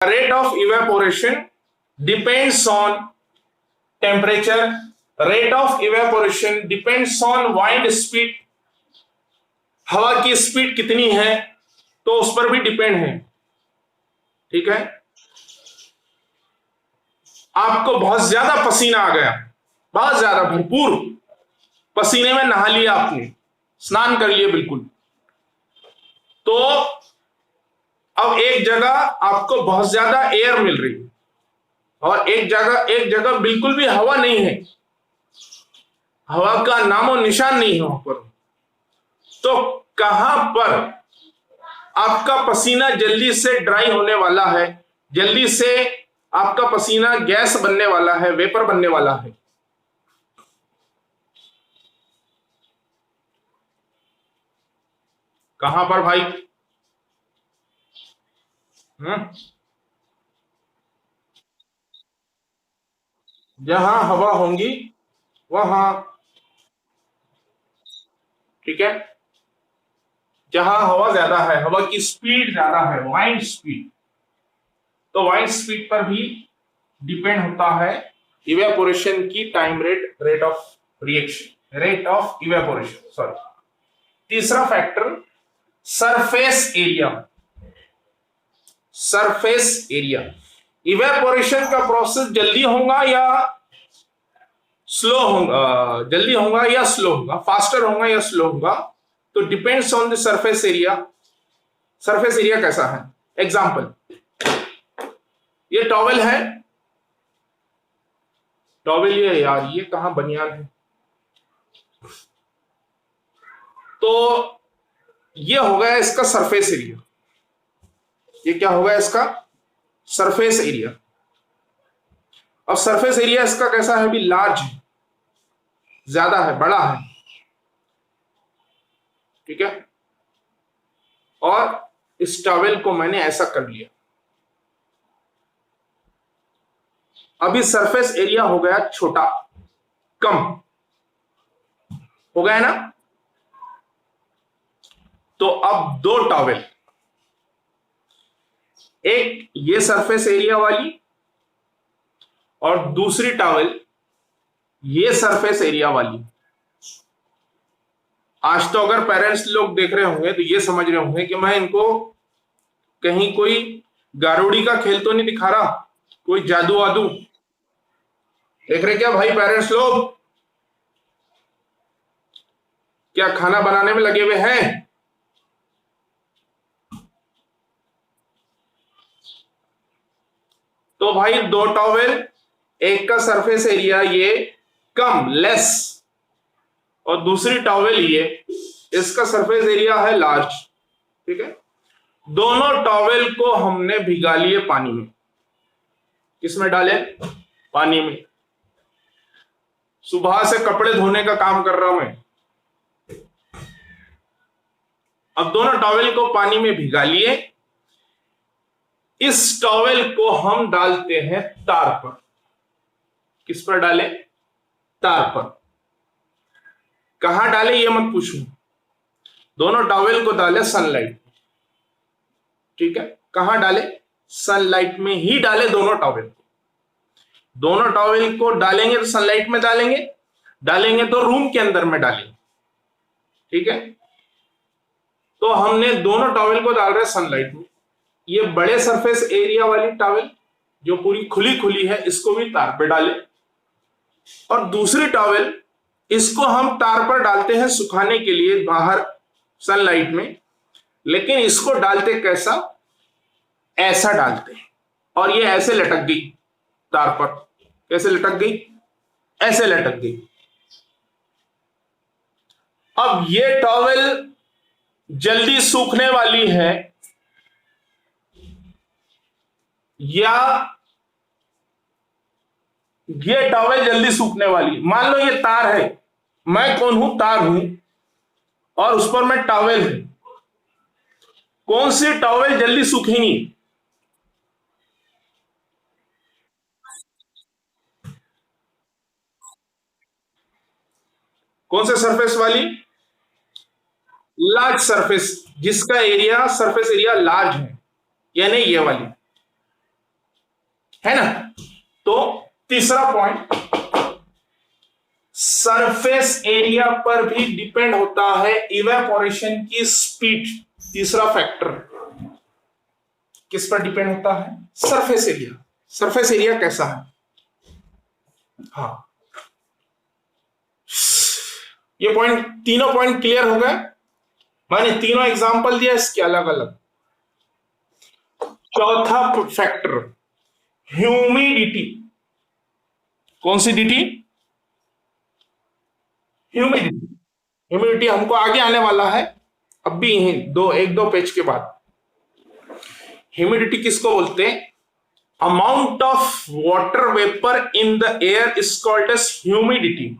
rate of evaporation depends on temperature. Rate of evaporation depends on wind speed. हवा की speed कितनी है तो उस पर भी डिपेंड है। ठीक है, आपको बहुत ज्यादा पसीना आ गया, बहुत ज्यादा भरपूर पसीने में नहा लिया आपने, स्नान कर लिए बिल्कुल, तो अब एक जगह आपको बहुत ज्यादा एयर मिल रही है और एक जगह बिल्कुल भी हवा नहीं है, हवा का नामो निशान नहीं है वहां पर। तो कहां पर आपका पसीना जल्दी से ड्राई होने वाला है, जल्दी से आपका पसीना गैस बनने वाला है, वेपर बनने वाला है? कहां पर भाई? जहां हवा होंगी वहां, ठीक है, जहां हवा ज्यादा है, हवा की स्पीड ज्यादा है, वाइंड स्पीड, तो वाइंड स्पीड पर भी डिपेंड होता है इवेपोरेशन की time rate, rate of reaction, rate of evaporation, sorry. तीसरा factor surface area. Surface area, evaporation का प्रोसेस जल्दी होगा या स्लो होगा, जल्दी होगा या स्लो होगा, फास्टर होगा या स्लो होगा, तो depends on the surface area. Surface area कैसा है? एग्जांपल, ये टॉवेल है, टॉवेल ये यार, ये कहां बनियान है, तो ये हो गया इसका सरफेस एरिया। ये क्या होगा? इसका सरफेस एरिया। अब सरफेस एरिया इसका कैसा है? भी लार्ज है, ज्यादा है, बड़ा है, ठीक है। और इस टॉवेल को मैंने ऐसा कर लिया, अभी सरफेस एरिया हो गया छोटा, कम हो गया ना। तो अब दो टॉवेल, एक ये सरफेस एरिया वाली और दूसरी टॉवेल ये सरफेस एरिया वाली। आज तो अगर पेरेंट्स लोग देख रहे होंगे तो ये समझ रहे होंगे कि मैं इनको कहीं कोई गारुड़ी का खेल तो नहीं दिखा रहा, कोई जादू वादू देख रहे क्या भाई पेरेंट्स लोग? क्या खाना बनाने में लगे हुए हैं? तो भाई दो टॉवेल, एक का सरफेस एरिया ये कम, लेस, और दूसरी टॉवेल ये, इसका सरफेस एरिया है लार्ज, ठीक है। दोनों टॉवेल को हमने भिगा लिए पानी में। किसमें डाले? पानी में। सुबह से कपड़े धोने का काम कर रहा हूं मैं, अब दोनों टॉवेल को पानी में भिगा लिए। इस टॉवेल को हम डालते हैं तार पर। किस पर डाले? तार पर। कहां डाले ये मत पूछो, दोनों टॉवेल को डाले सनलाइट, ठीक है। कहां डाले? सनलाइट में ही डाले दोनों टॉवेल को। दोनों टॉवेल को डालेंगे तो सनलाइट में डालेंगे, डालेंगे तो रूम के अंदर में डालेंगे, ठीक है। तो हमने दोनों टॉवेल को डाल रहे सनलाइट में। ये बड़े सरफेस एरिया वाली टॉवेल जो पूरी खुली खुली है, इसको भी तार पे डाले, और दूसरी टॉवेल इसको हम तार पर डालते हैं सुखाने के लिए बाहर सनलाइट में। लेकिन इसको डालते कैसा? ऐसा डालते हैं, और ये ऐसे लटक गई तार पर। कैसे लटक गई? ऐसे लटक गई। अब ये टॉवेल जल्दी सूखने वाली है या ये टॉवेल जल्दी सूखने वाली? मान लो ये तार है, मैं कौन हूं? तार हूं, और उस पर मैं टॉवेल है। कौन सी टॉवेल जल्दी सूखेंगी? कौन से सरफेस वाली? लार्ज सरफेस, जिसका एरिया, सरफेस एरिया लार्ज है, यानी ये वाली। है ना। तो तीसरा पॉइंट, सरफेस एरिया पर भी डिपेंड होता है इवेपोरेशन की स्पीड। तीसरा फैक्टर किस पर डिपेंड होता है? Surface area. सरफेस एरिया कैसा है? हाँ, ये पॉइंट, तीनों पॉइंट क्लियर हो गए। मैंने तीनों एग्जांपल दिया इसके अलग अलग। चौथा फैक्टर, ह्यूमिडिटी। कौन सी डिटी? ह्यूमिडिटी। ह्यूमिडिटी हमको आगे आने वाला है, अब भी यही एक दो पेज के बाद। ह्यूमिडिटी किसको बोलते हैं? Amount of water vapour in the air is called as humidity.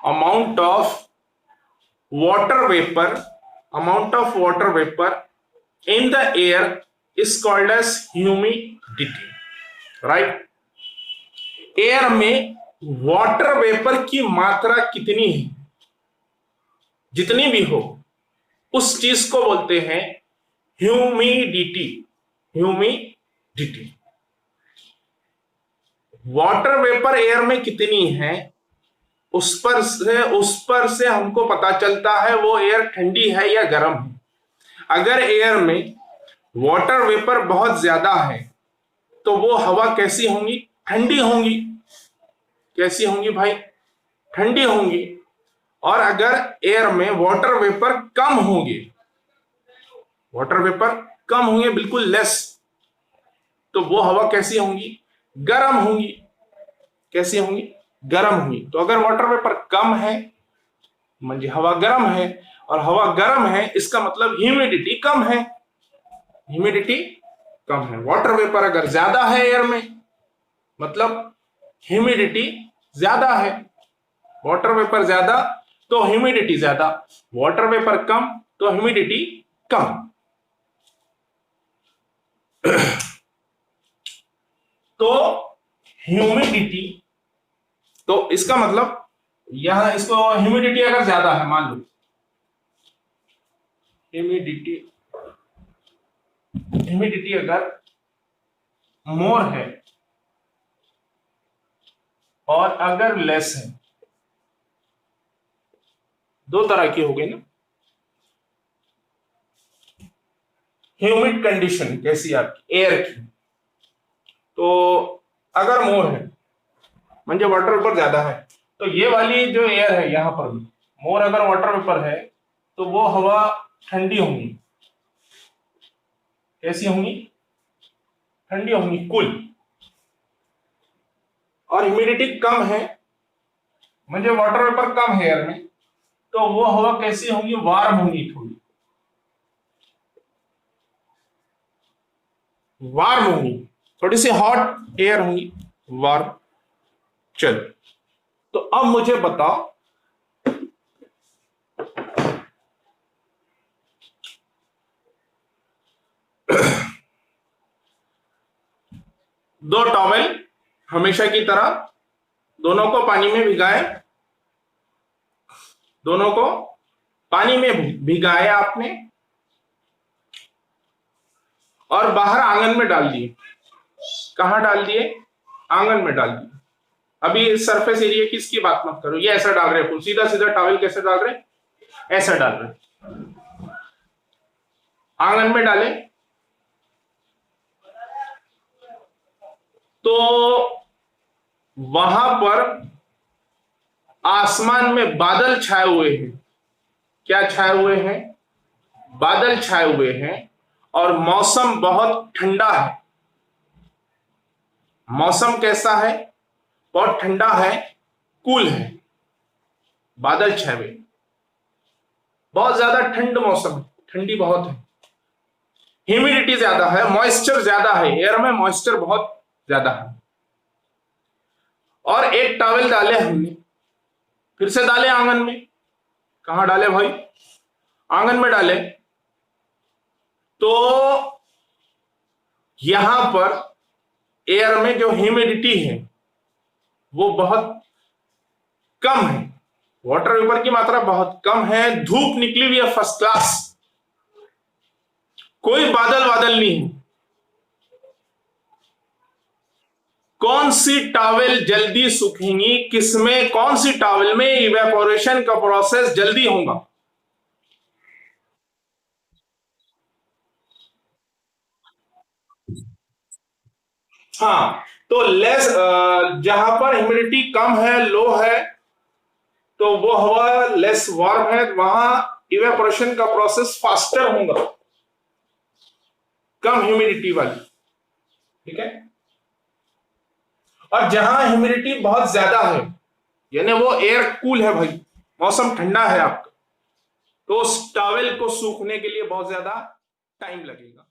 amount of water vapor in the air is called as humidity, right? Air में वाटर वेपर की मात्रा कितनी है, जितनी भी हो, उस चीज को बोलते हैं humidity. Humidity, water vapour air में कितनी है, उस पर से हमको पता चलता है वो एयर ठंडी है या गर्म है। अगर एयर में वाटर वेपर बहुत ज्यादा है तो वो हवा कैसी होंगी? ठंडी होंगी। कैसी होंगी भाई? ठंडी होंगी। और अगर एयर में वाटर वेपर कम होंगे, बिल्कुल लेस, तो वो हवा कैसी होंगी? गर्म होंगी। कैसी होंगी? गर्म हुई। तो अगर वाटर वेपर कम है म्हणजे हवा गर्म है, और हवा गर्म है इसका मतलब ह्यूमिडिटी कम है। ह्यूमिडिटी कम है। वाटर वेपर अगर ज्यादा है एयर में, मतलब ह्यूमिडिटी ज्यादा है। वाटर वेपर ज्यादा तो ह्यूमिडिटी ज्यादा, वाटर वेपर कम तो ह्यूमिडिटी कम। तो ह्यूमिडिटी, तो इसका मतलब यहां इसको ह्यूमिडिटी अगर ज्यादा है, मान लो ह्यूमिडिटी अगर मोर है और अगर लेस है, दो तरह की हो गई ना ह्यूमिड कंडीशन। कैसी? आपकी एयर की। तो अगर मोर है म्हणजे वाटर वेपर ज्यादा है, तो ये वाली जो एयर है यहां पर भी मोर अगर वाटर वेपर है तो वो हवा ठंडी होंगी। कैसी होंगी? ठंडी होंगी, कूल। और ह्यूमिडिटी कम है म्हणजे वाटर वेपर कम है एयर में, तो वो हवा कैसी होंगी? वार्म होंगी, थोड़ी वार्म होंगी, थोड़ी सी हॉट एयर होंगी, वार्म। चलो, तो अब मुझे बताओ दो टॉवेल हमेशा की तरह दोनों को पानी में भिगाए, दोनों को पानी में भिगाया आपने और बाहर आंगन में डाल दिए। कहां डाल दिए? आंगन में डाल दिए। अभी सरफेस एरिया की इसकी बात मत करो, ये ऐसा डाल रहे हैं, सीधा सीधा टॉवेल कैसे डाल रहे? ऐसा डाल रहे। आंगन में डाले तो वहां पर आसमान में बादल छाए हुए हैं। क्या छाए हुए हैं? बादल छाए हुए हैं और मौसम बहुत ठंडा है। मौसम कैसा है? बहुत ठंडा है, कूल है, बादल छाए हुए, बहुत ज्यादा ठंड मौसम, ठंडी बहुत है। ह्यूमिडिटी ज्यादा है, मॉइस्चर ज्यादा है, एयर में मॉइस्चर बहुत ज्यादा है। और एक टॉवेल डाले हमने, फिर से डाले आंगन में। कहां डाले भाई? आंगन में डाले। तो यहां पर एयर में जो ह्यूमिडिटी है वो बहुत कम है, वाटर वेपर की मात्रा बहुत कम है, धूप निकली हुई है फर्स्ट क्लास, कोई बादल नहीं है। कौन सी टॉवेल जल्दी सूखेंगी, किसमें, कौन सी टॉवेल में इवेपोरेशन का प्रोसेस जल्दी होगा? हाँ, तो लेस, जहां पर ह्यूमिडिटी कम है, लो है, तो वो हवा लेस वार्म है, वहां इवेपोरेशन का प्रोसेस फास्टर होगा, कम ह्यूमिडिटी वाली। ठीक है। और जहां ह्यूमिडिटी बहुत ज्यादा है, यानी वो एयर कूल है भाई, मौसम ठंडा है आपका, तो उस टॉवेल को सूखने के लिए बहुत ज्यादा टाइम लगेगा।